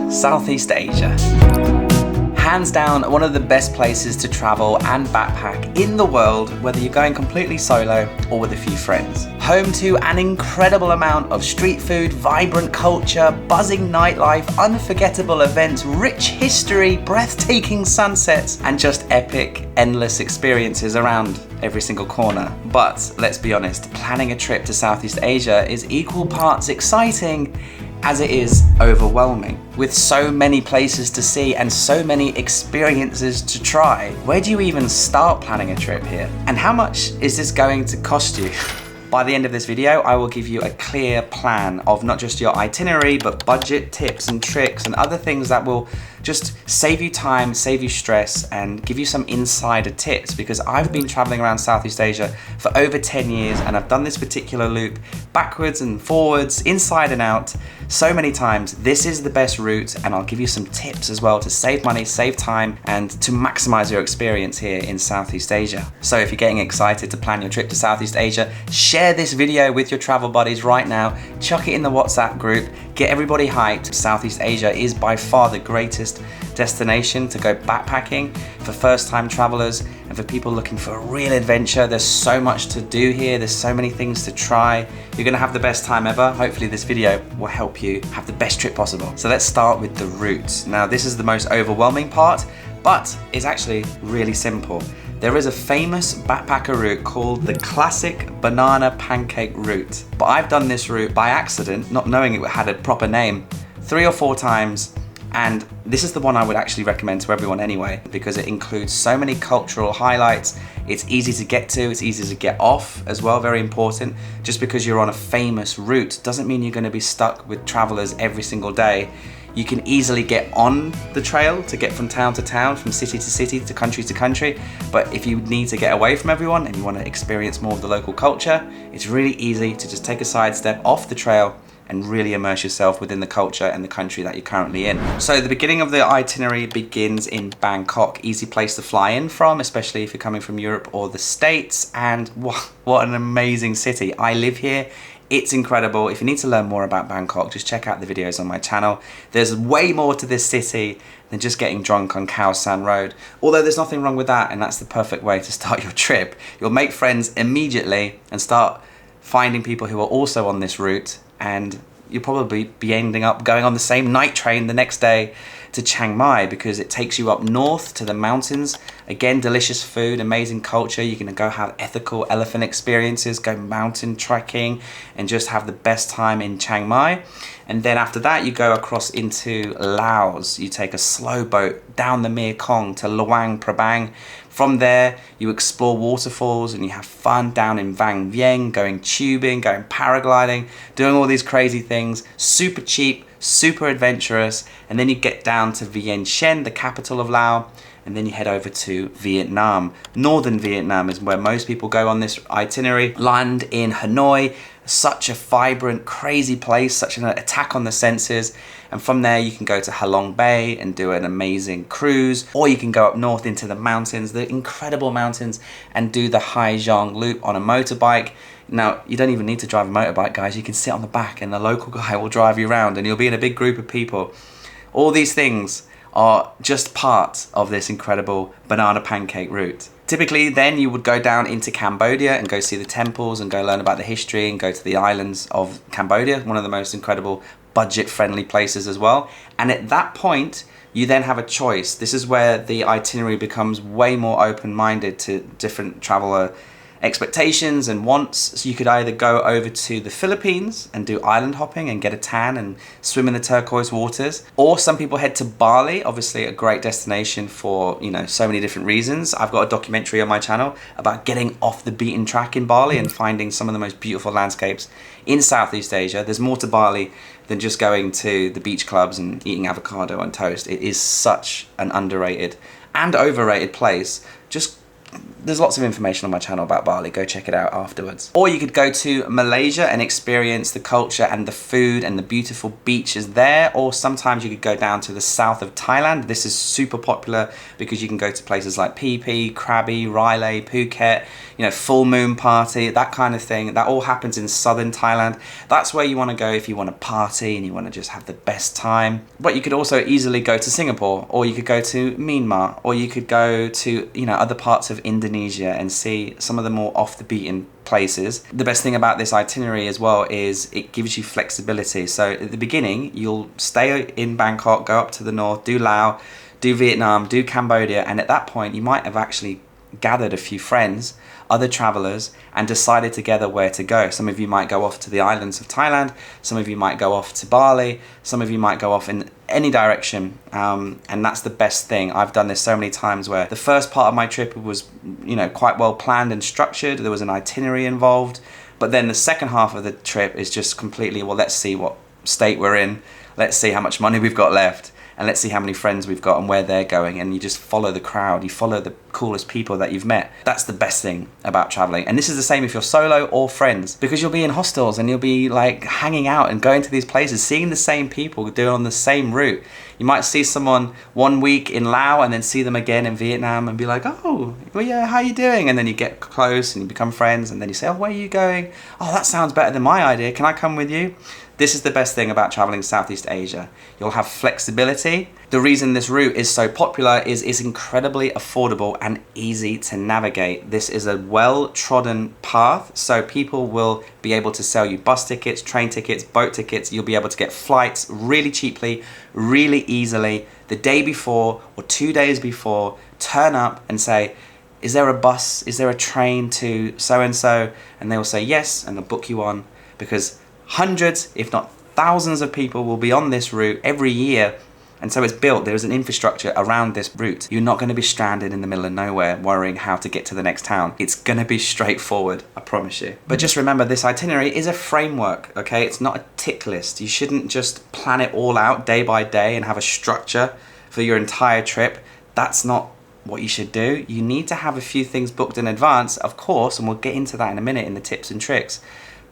Southeast Asia. Hands down, one of the best places to travel and backpack in the world, whether you're going completely solo or with a few friends. Home to an incredible amount of street food, vibrant culture, buzzing nightlife, unforgettable events, rich history, breathtaking sunsets, and just epic, endless experiences around every single corner. But let's be honest, planning a trip to Southeast Asia is equal parts exciting as it is overwhelming. With so many places to see and so many experiences to try, where do you even start planning a trip here? And how much is this going to cost you? By the end of this video, I will give you a clear plan of not just your itinerary, but budget tips and tricks and other things that will just save you time, save you stress, and give you some insider tips, because I've been traveling around Southeast Asia for over 10 years and I've done this particular loop backwards and forwards, inside and out, so many times. This is the best route, and I'll give you some tips as well to save money, save time, and to maximize your experience here in Southeast Asia. So if you're getting excited to plan your trip to Southeast Asia, share this video with your travel buddies right now, chuck it in the WhatsApp group, get everybody hyped. Southeast Asia is by far the greatest destination to go backpacking for first-time travelers and for people looking for a real adventure. There's so much to do here, there's so many things to try. You're gonna have the best time ever. Hopefully this video will help you have the best trip possible. So let's start with the route. Now this is the most overwhelming part, but it's actually really simple. There is a famous backpacker route called the classic Banana Pancake Route. But I've done this route by accident, not knowing it had a proper name, 3 or 4 times. And this is the one I would actually recommend to everyone anyway, because it includes so many cultural highlights. It's easy to get to, it's easy to get off as well, very important. Just because you're on a famous route doesn't mean you're going to be stuck with travelers every single day. You can easily get on the trail to get from town to town, from city to city, to country, but if you need to get away from everyone and you want to experience more of the local culture, it's really easy to just take a sidestep off the trail and really immerse yourself within the culture and the country that you're currently in. So the beginning of the itinerary begins in Bangkok. Easy place to fly in from, especially if you're coming from Europe or the States. And what an amazing city. I live here. It's incredible. If you need to learn more about Bangkok, just check out the videos on my channel. There's way more to this city than just getting drunk on Khao San Road. Although there's nothing wrong with that, and that's the perfect way to start your trip. You'll make friends immediately and start finding people who are also on this route, and you'll probably be ending up going on the same night train the next day to Chiang Mai, because it takes you up north to the mountains. Again, delicious food, amazing culture. You can go have ethical elephant experiences, go mountain trekking, and just have the best time in Chiang Mai. And then after that, you go across into Laos. You take a slow boat down the Mekong to Luang Prabang. From there, you explore waterfalls and you have fun down in Vang Vieng, going tubing, going paragliding, doing all these crazy things. Super cheap, super adventurous. And then you get down to Vientiane, the capital of Laos, and then you head over to Vietnam. Northern Vietnam is where most people go on this itinerary. Land in Hanoi, such a vibrant, crazy place, such an attack on the senses. And from there you can go to Halong Bay and do an amazing cruise, or you can go up north into the mountains, the incredible mountains, and do the Hai Giang loop on a motorbike. Now, you don't even need to drive a motorbike, guys. You can sit on the back and the local guy will drive you around and you'll be in a big group of people. All these things are just part of this incredible Banana Pancake Route. Typically then you would go down into Cambodia and go see the temples and go learn about the history and go to the islands of Cambodia, one of the most incredible budget-friendly places as well. And at that point, you then have a choice. This is where the itinerary becomes way more open-minded to different traveler expectations and wants. So you could either go over to the Philippines and do island hopping and get a tan and swim in the turquoise waters, or some people head to Bali, obviously a great destination for, you know, so many different reasons. I've got a documentary on my channel about getting off the beaten track in Bali and finding some of the most beautiful landscapes in Southeast Asia. There's more to Bali than just going to the beach clubs and eating avocado on toast. It is such an underrated and overrated place. Just there's lots of information on my channel about Bali. Go check it out afterwards. Or you could go to Malaysia and experience the culture and the food and the beautiful beaches there. Or sometimes you could go down to the south of Thailand. This is super popular because you can go to places like Phi Phi, Krabi, Railay, Phuket, you know, full moon party, that kind of thing. That all happens in southern Thailand. That's where you want to go if you want to party and you want to just have the best time. But you could also easily go to Singapore, or you could go to Myanmar, or you could go to, you know, other parts of Indonesia and see some of the more off the beaten places. The best thing about this itinerary as well is it gives you flexibility. So at the beginning, you'll stay in Bangkok, go up to the north, do Laos, do Vietnam, do Cambodia, and at that point you might have actually gathered a few friends, other travelers, and decided together where to go. Some of you might go off to the islands of Thailand, some of you might go off to Bali, some of you might go off in any direction, and that's the best thing. I've done this so many times where the first part of my trip was, you know, quite well planned and structured. There was an itinerary involved, but then the second half of the trip is just completely, well, let's see what state we're in, let's see how much money we've got left, and let's see how many friends we've got and where they're going, and you just follow the crowd, you follow the coolest people that you've met. That's the best thing about traveling. And this is the same if you're solo or friends, because you'll be in hostels and you'll be like hanging out and going to these places, seeing the same people doing on the same route. You might see someone one week in Laos and then see them again in Vietnam and be like, oh, well, yeah, how you doing? And then you get close and you become friends, and then you say, oh, where are you going? Oh, that sounds better than my idea. Can I come with you? This is the best thing about traveling Southeast Asia. You'll have flexibility. The reason this route is so popular is it's incredibly affordable and easy to navigate. This is a well-trodden path, so people will be able to sell you bus tickets, train tickets, boat tickets. You'll be able to get flights really cheaply, really easily. The day before or 2 days before, turn up and say, is there a bus? Is there a train to so-and-so? And they will say yes, and they'll book you on, because hundreds, if not thousands of people will be on this route every year. And so it's built, there's an infrastructure around this route. You're not going to be stranded in the middle of nowhere worrying how to get to the next town. It's going to be straightforward, I promise you. But just remember, this itinerary is a framework, okay? It's not a tick list. You shouldn't just plan it all out day by day and have a structure for your entire trip. That's not what you should do. You need to have a few things booked in advance, of course, and we'll get into that in a minute in the tips and tricks.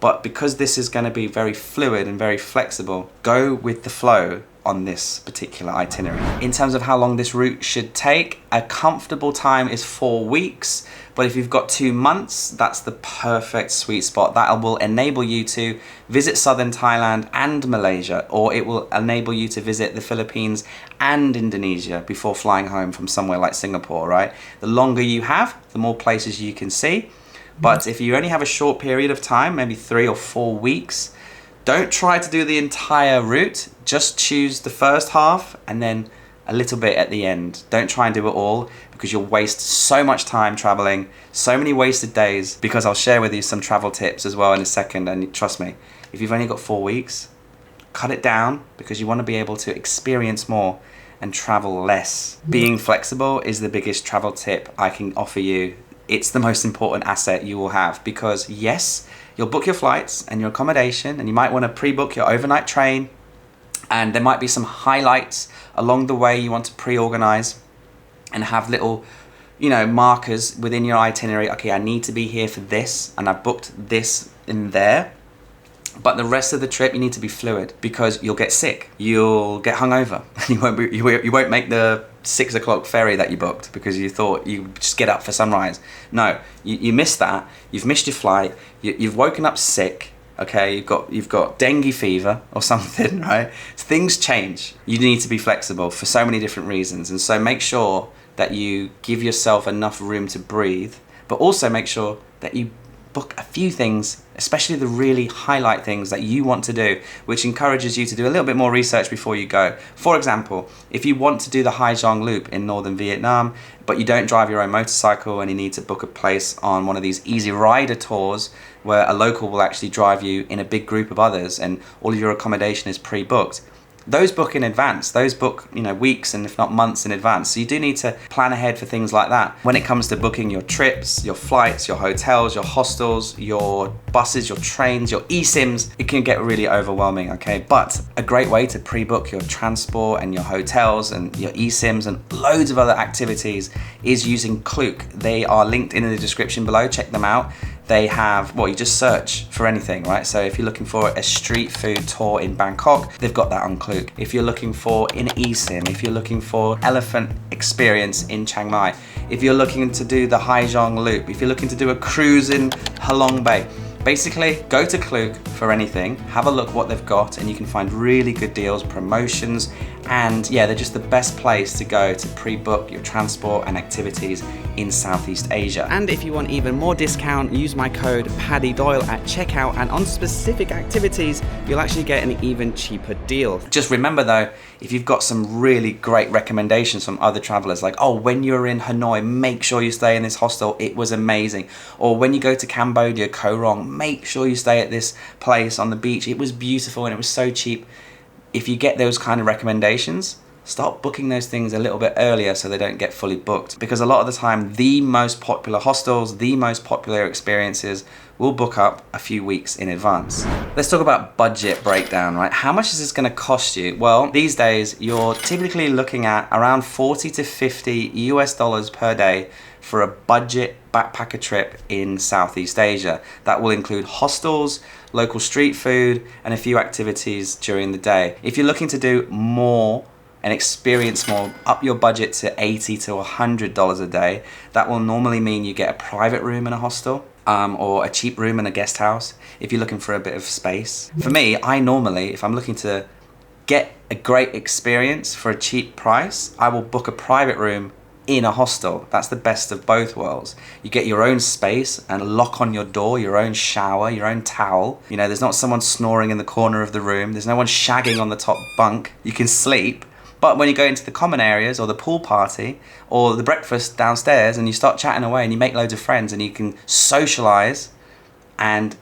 But because this is going to be very fluid and very flexible, go with the flow on this particular itinerary. In terms of how long this route should take, a comfortable time is 4 weeks. But if you've got 2 months, that's the perfect sweet spot. That will enable you to visit southern Thailand and Malaysia, or it will enable you to visit the Philippines and Indonesia before flying home from somewhere like Singapore, right? The longer you have, the more places you can see. But if you only have a short period of time, maybe 3 or 4 weeks, don't try to do the entire route. Just choose the first half and then a little bit at the end. Don't try and do it all, because you'll waste so much time traveling, so many wasted days, because I'll share with you some travel tips as well in a second. And trust me, if you've only got 4 weeks, cut it down, because you want to be able to experience more and travel less. Being flexible is the biggest travel tip I can offer you. It's the most important asset you will have, because yes, you'll book your flights and your accommodation, and you might want to pre-book your overnight train, and there might be some highlights along the way you want to pre-organize and have little, you know, markers within your itinerary. Okay, I need to be here for this, and I've booked this in there. But the rest of the trip, you need to be fluid, because you'll get sick, you'll get hungover, you won't make the 6 o'clock ferry that you booked because you thought you just get up for sunrise. No, you missed that. You've missed your flight. You've woken up sick. Okay, you've got dengue fever or something, right? Things change. You need to be flexible for so many different reasons, and so make sure that you give yourself enough room to breathe, but also make sure that you book a few things, especially the really highlight things that you want to do, which encourages you to do a little bit more research before you go. For example, if you want to do the Hai Giang Loop in northern Vietnam, but you don't drive your own motorcycle and you need to book a place on one of these easy rider tours where a local will actually drive you in a big group of others and all of your accommodation is pre-booked, those book in advance. Those book, weeks and if not months in advance. So you do need to plan ahead for things like that. When it comes to booking your trips, your flights, your hotels, your hostels, your buses, your trains, your eSIMs, it can get really overwhelming, okay? But a great way to pre-book your transport and your hotels and your eSIMs and loads of other activities is using Klook. They are linked in the description below. Check them out. They have, you just search for anything, right? So if you're looking for a street food tour in Bangkok, they've got that on Klook. If you're looking for an eSIM, if you're looking for elephant experience in Chiang Mai, if you're looking to do the Haijong Loop, if you're looking to do a cruise in Halong Bay, basically, go to Klook for anything, have a look what they've got, and you can find really good deals, promotions, and yeah, they're just the best place to go to pre-book your transport and activities in Southeast Asia. And if you want even more discount, use my code Paddy Doyle at checkout, and on specific activities, you'll actually get an even cheaper deal. Just remember though, if you've got some really great recommendations from other travelers, like, when you're in Hanoi, make sure you stay in this hostel, it was amazing. Or when you go to Cambodia, Koh Rong, make sure you stay at this place on the beach, it was beautiful and it was so cheap. If you get those kind of recommendations, start booking those things a little bit earlier so they don't get fully booked. Because a lot of the time, the most popular hostels, the most popular experiences will book up a few weeks in advance. Let's talk about budget breakdown, right? How much is this gonna cost you? Well, these days, you're typically looking at around 40 to 50 US dollars per day for a budget backpacker trip in Southeast Asia. That will include hostels, local street food, and a few activities during the day. If you're looking to do more and experience more, up your budget to $80 to $100 a day. That will normally mean you get a private room in a hostel or a cheap room in a guest house if you're looking for a bit of space. For me, I normally, if I'm looking to get a great experience for a cheap price, I will book a private room in a hostel. That's the best of both worlds. You get your own space and lock on your door, your own shower, your own towel. There's not someone snoring in the corner of the room. There's no one shagging on the top bunk. You can sleep. But when you go into the common areas or the pool party or the breakfast downstairs and you start chatting away and you make loads of friends and you can socialize and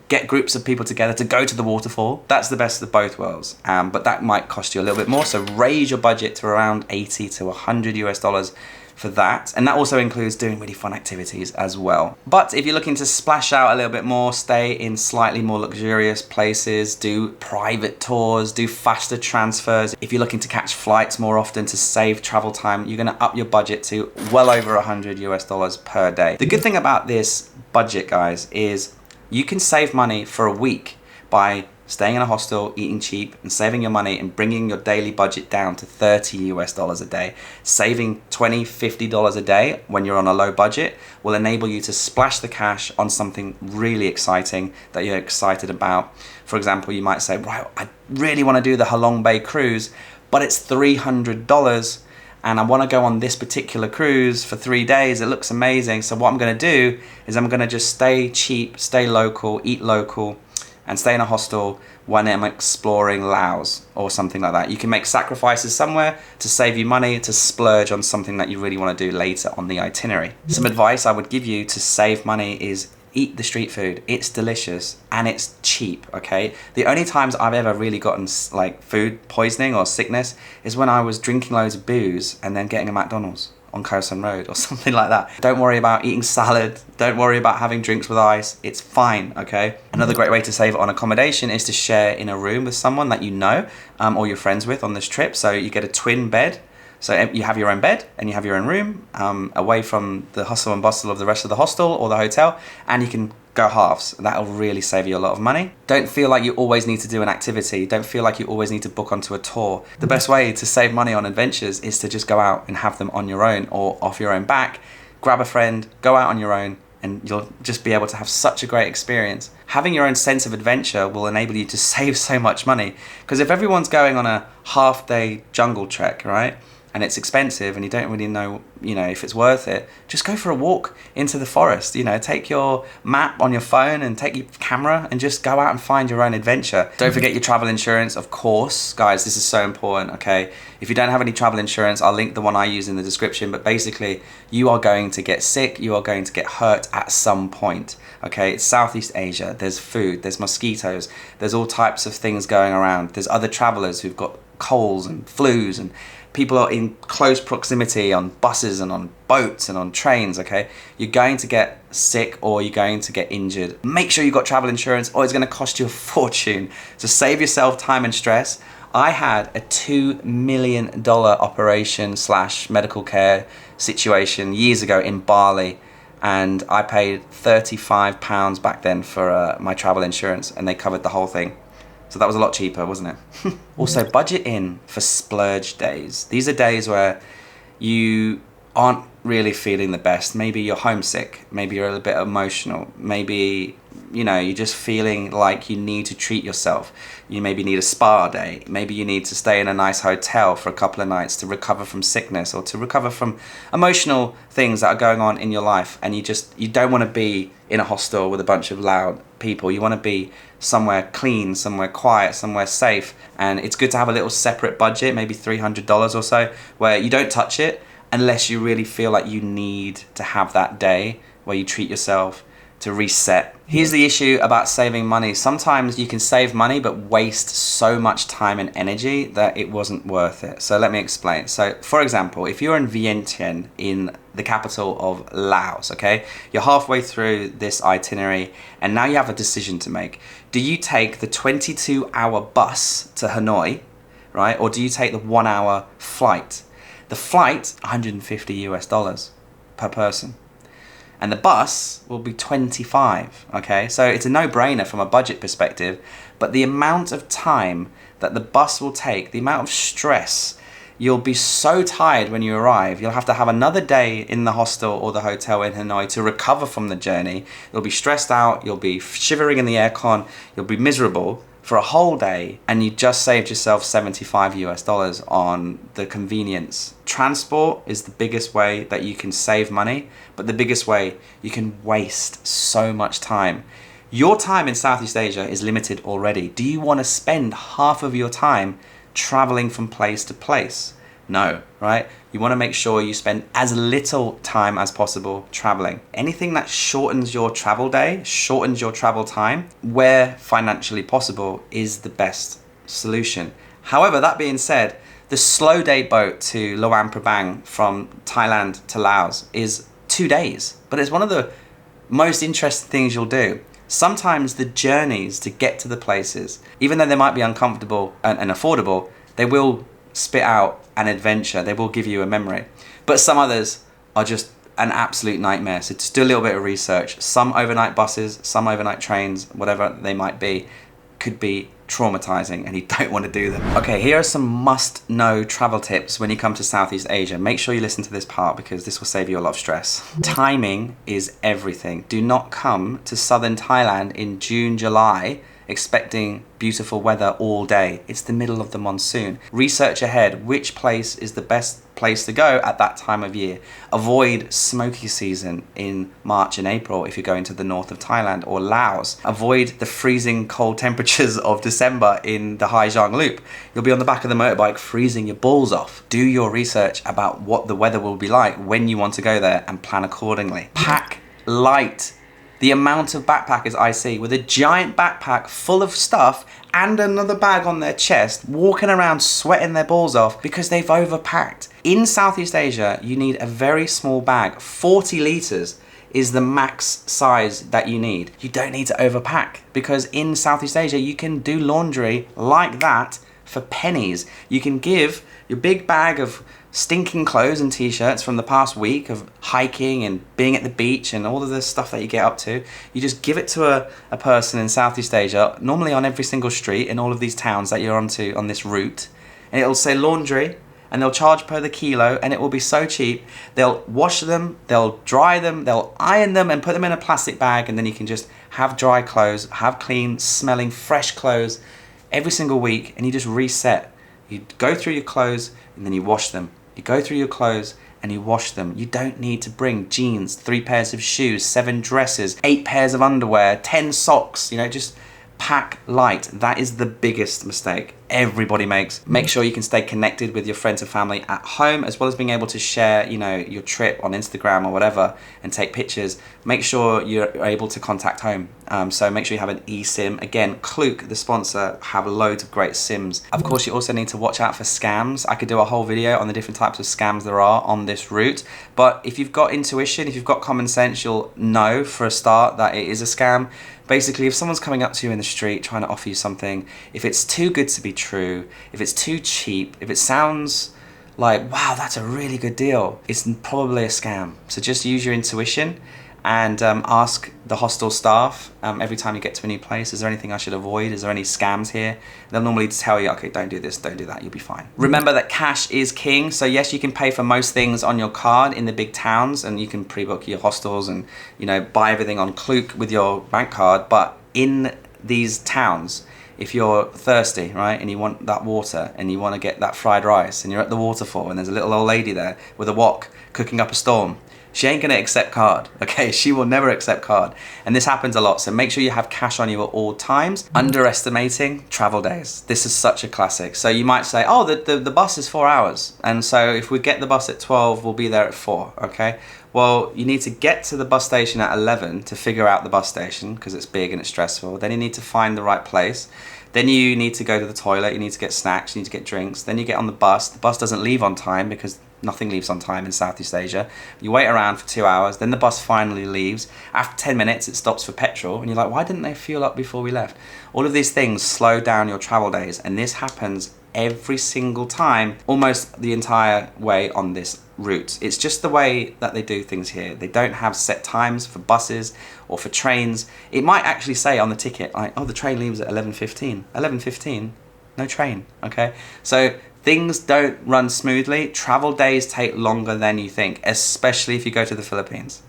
get groups of people together to go to the waterfall, that's the best of both worlds. But that might cost you a little bit more. So raise your budget to around 80 to 100 US dollars for that. And that also includes doing really fun activities as well. But if you're looking to splash out a little bit more, stay in slightly more luxurious places, do private tours, do faster transfers. If you're looking to catch flights more often to save travel time, you're gonna up your budget to well over 100 US dollars per day. The good thing about this budget, guys, is you can save money for a week by staying in a hostel, eating cheap, and saving your money and bringing your daily budget down to 30 US dollars a day. Saving $20, $50 a day when you're on a low budget will enable you to splash the cash on something really exciting that you're excited about. For example, you might say, right, I really want to do the Halong Bay cruise, but it's $300 and I want to go on this particular cruise for 3 days. It looks amazing. So what I'm going to do is I'm going to just stay cheap, stay local, eat local, and stay in a hostel when I'm exploring Laos or something like that. You can make sacrifices somewhere to save you money, to splurge on something that you really want to do later on the itinerary. Some advice I would give you to save money is eat the street food. It's delicious and it's cheap, okay? The only times I've ever really gotten like food poisoning or sickness is when I was drinking loads of booze and then getting a McDonald's on Khao San Road or something like that. Don't worry about eating salad. Don't worry about having drinks with ice. It's fine, okay? Another great way to save on accommodation is to share in a room with someone that you know or you're friends with on this trip. So you get a twin bed. So you have your own bed and you have your own room away from the hustle and bustle of the rest of the hostel or the hotel, and you can go halves. That'll really save you a lot of money. Don't feel like you always need to do an activity. Don't feel like you always need to book onto a tour. The best way to save money on adventures is to just go out and have them on your own or off your own back. Grab a friend, go out on your own, and you'll just be able to have such a great experience. Having your own sense of adventure will enable you to save so much money. Because if everyone's going on a half-day jungle trek, right, and it's expensive and you don't really know you know, if it's worth it, just go for a walk into the forest. You know, take your map on your phone and take your camera and just go out and find your own adventure. Don't forget your travel insurance, of course. Guys, this is so important, okay? If you don't have any travel insurance, I'll link the one I use in the description, but basically you are going to get sick, you are going to get hurt at some point, okay? It's Southeast Asia, there's food, there's mosquitoes, there's all types of things going around. There's other travelers who've got colds and flus, and people are in close proximity on buses and on boats and on trains, okay? You're going to get sick or you're going to get injured. Make sure you've got travel insurance or it's going to cost you a fortune. So save yourself time and stress. I had a $2 million operation / medical care situation years ago in Bali, and I paid £35 back then for my travel insurance, and they covered the whole thing. So that was a lot cheaper, wasn't it? Also, budget in for splurge days. These are days where you aren't really feeling the best. Maybe you're homesick. Maybe you're a little bit emotional. Maybe, you know, you're just feeling like you need to treat yourself. You maybe need a spa day. Maybe you need to stay in a nice hotel for a couple of nights to recover from sickness or to recover from emotional things that are going on in your life. And you don't want to be in a hostel with a bunch of loud people. You want to be somewhere clean, somewhere quiet, somewhere safe. And it's good to have a little separate budget, maybe $300 or so, where you don't touch it unless you really feel like you need to have that day where you treat yourself to reset. Here's the issue about saving money. Sometimes you can save money but waste so much time and energy that it wasn't worth it. So let me explain. So for example, if you're in Vientiane, in the capital of Laos, okay? You're halfway through this itinerary and now you have a decision to make. Do you take the 22-hour bus to Hanoi, right? Or do you take the 1-hour flight? The flight, $150 per person. And the bus will be 25, okay? So it's a no-brainer from a budget perspective, but the amount of time that the bus will take, the amount of stress, you'll be so tired when you arrive. You'll have to have another day in the hostel or the hotel in Hanoi to recover from the journey. You'll be stressed out, you'll be shivering in the aircon, you'll be miserable for a whole day, and you just saved yourself $75 on the convenience. Transport is the biggest way that you can save money, but the biggest way you can waste so much time. Your time in Southeast Asia is limited already. Do you want to spend half of your time traveling from place to place? No, right? You want to make sure you spend as little time as possible traveling. Anything that shortens your travel day, shortens your travel time, where financially possible, is the best solution. However, that being said, the slow day boat to Luang Prabang from Thailand to Laos is 2 days, but it's one of the most interesting things you'll do. Sometimes the journeys to get to the places, even though they might be uncomfortable and affordable, they will spit out an adventure. They will give you a memory. But some others are just an absolute nightmare. So just do a little bit of research. Some overnight buses, some overnight trains, whatever they might be, could be traumatizing and you don't want to do them. Okay, here are some must-know travel tips when you come to Southeast Asia. Make sure you listen to this part because this will save you a lot of stress. Timing is everything. Do not come to southern Thailand in June, July expecting beautiful weather all day. It's the middle of the monsoon. Research ahead which place is the best place to go at that time of year. Avoid smoky season in March and April if you're going to the north of Thailand or Laos. Avoid the freezing cold temperatures of December in the Hai Giang Loop. You'll be on the back of the motorbike freezing your balls off. Do your research about what the weather will be like when you want to go there and plan accordingly. Pack light. The amount of backpackers I see with a giant backpack full of stuff and another bag on their chest, walking around sweating their balls off because they've overpacked. In Southeast Asia, you need a very small bag. 40 litres is the max size that you need. You don't need to overpack because in Southeast Asia, you can do laundry like that for pennies. You can give your big bag of stinking clothes and t-shirts from the past week of hiking and being at the beach and all of the stuff that you get up to. You just give it to a person in Southeast Asia, normally on every single street in all of these towns that you're onto on this route, and it'll say laundry and they'll charge per the kilo and it will be so cheap. They'll wash them, they'll dry them, they'll iron them and put them in a plastic bag, and then you can just have dry clothes, have clean smelling fresh clothes every single week, and you just reset. You go through your clothes and then you wash them. You go through your clothes and you wash them. You don't need to bring jeans, 3 pairs of shoes, 7 dresses, 8 pairs of underwear, 10 socks, just pack light. That is the biggest mistake everybody makes. Make sure you can stay connected with your friends and family at home, as well as being able to share, your trip on Instagram or whatever and take pictures. Make sure you're able to contact home. So make sure you have an eSIM. Again, Klook, the sponsor, have loads of great SIMs. Of course, you also need to watch out for scams. I could do a whole video on the different types of scams there are on this route. But if you've got intuition, if you've got common sense, you'll know for a start that it is a scam. Basically, if someone's coming up to you in the street trying to offer you something, if it's too good to be true, if it's too cheap, if it sounds like, wow, that's a really good deal, it's probably a scam. So just use your intuition and ask the hostel staff every time you get to a new place, is there anything I should avoid? Is there any scams here? They'll normally tell you, okay, don't do this, don't do that, you'll be fine. Remember that cash is king. So yes, you can pay for most things on your card in the big towns, and you can pre-book your hostels and buy everything on Klook with your bank card. But in these towns, if you're thirsty, right, and you want that water and you want to get that fried rice and you're at the waterfall and there's a little old lady there with a wok cooking up a storm, she ain't gonna accept card, okay? She will never accept card. And this happens a lot, so make sure you have cash on you at all times. Underestimating travel days. This is such a classic. So you might say, oh, the bus is 4 hours. And so if we get the bus at 12, we'll be there at 4, okay? Well, you need to get to the bus station at 11 to figure out the bus station, because it's big and it's stressful. Then you need to find the right place. Then you need to go to the toilet, you need to get snacks, you need to get drinks. Then you get on the bus. The bus doesn't leave on time because nothing leaves on time in Southeast Asia. You wait around for 2 hours, then the bus finally leaves. After 10 minutes, it stops for petrol, and you're like, why didn't they fuel up before we left? All of these things slow down your travel days, and this happens every single time, almost the entire way on this route. It's just the way that they do things here. They don't have set times for buses or for trains. It might actually say on the ticket, like, oh, the train leaves at 11:15. 11:15? No train, okay? So things don't run smoothly. Travel days take longer than you think, especially if you go to the Philippines.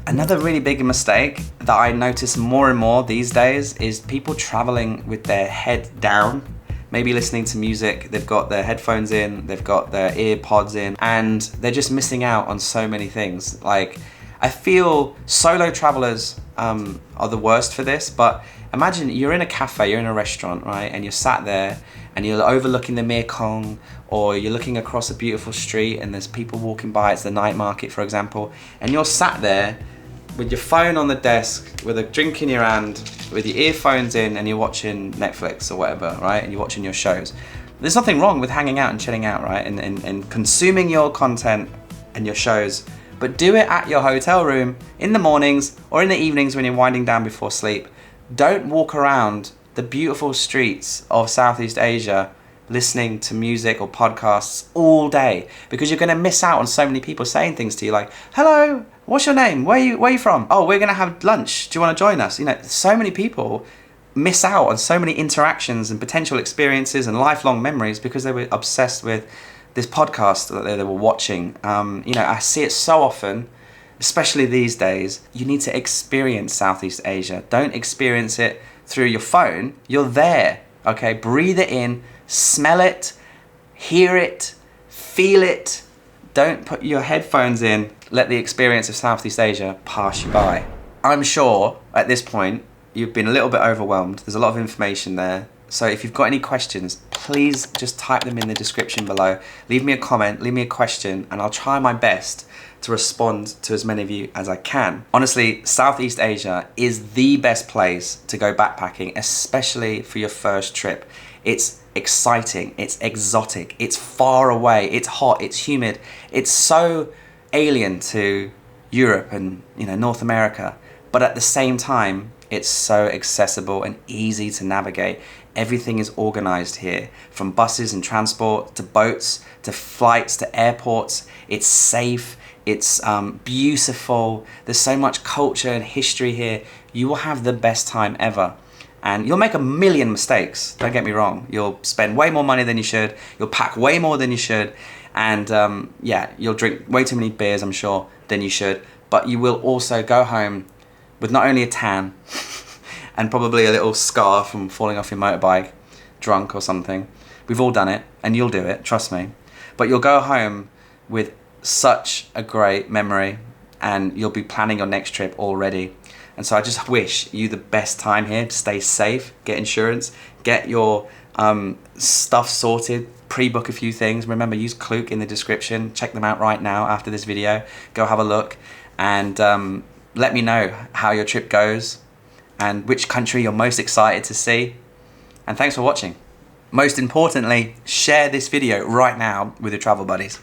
Another really big mistake that I notice more and more these days is people traveling with their head down, maybe listening to music. They've got their headphones in, they've got their ear pods in, and they're just missing out on so many things. Like, I feel solo travelers are the worst for this, but imagine you're in a cafe, you're in a restaurant, right? And you're sat there and you're overlooking the Mekong, or you're looking across a beautiful street and there's people walking by. It's the night market, for example. And you're sat there with your phone on the desk, with a drink in your hand, with your earphones in, and you're watching Netflix or whatever, right? And you're watching your shows. There's nothing wrong with hanging out and chilling out, right? And consuming your content and your shows, but do it at your hotel room in the mornings or in the evenings when you're winding down before sleep. Don't walk around the beautiful streets of Southeast Asia listening to music or podcasts all day, because you're going to miss out on so many people saying things to you like, hello, what's your name? Where are you from? Oh, we're going to have lunch. Do you want to join us? So many people miss out on so many interactions and potential experiences and lifelong memories because they were obsessed with this podcast that they were watching. I see it so often, especially these days. You need to experience Southeast Asia. Don't experience it through your phone. You're there, okay? Breathe it in, smell it, hear it, feel it. Don't put your headphones in. Let the experience of Southeast Asia pass you by. I'm sure at this point you've been a little bit overwhelmed. There's a lot of information there. So if you've got any questions, please just type them in the description below. Leave me a comment, leave me a question, and I'll try my best to respond to as many of you as I can. Honestly, Southeast Asia is the best place to go backpacking, especially for your first trip. It's exciting, it's exotic, it's far away, it's hot, it's humid. It's so alien to Europe and North America, but at the same time, it's so accessible and easy to navigate. Everything is organized here, from buses and transport to boats to flights to airports. It's safe, it's beautiful. There's so much culture and history here. You will have the best time ever. And you'll make a million mistakes, don't get me wrong. You'll spend way more money than you should. You'll pack way more than you should. And you'll drink way too many beers, I'm sure, than you should. But you will also go home with not only a tan and probably a little scar from falling off your motorbike, drunk or something. We've all done it, and you'll do it, trust me. But you'll go home with such a great memory, and you'll be planning your next trip already. And so I just wish you the best time here. Stay safe, get insurance, get your stuff sorted, pre-book a few things. Remember, use Klook in the description. Check them out right now after this video. Go have a look, and let me know how your trip goes and which country you're most excited to see. And thanks for watching. Most importantly, share this video right now with your travel buddies.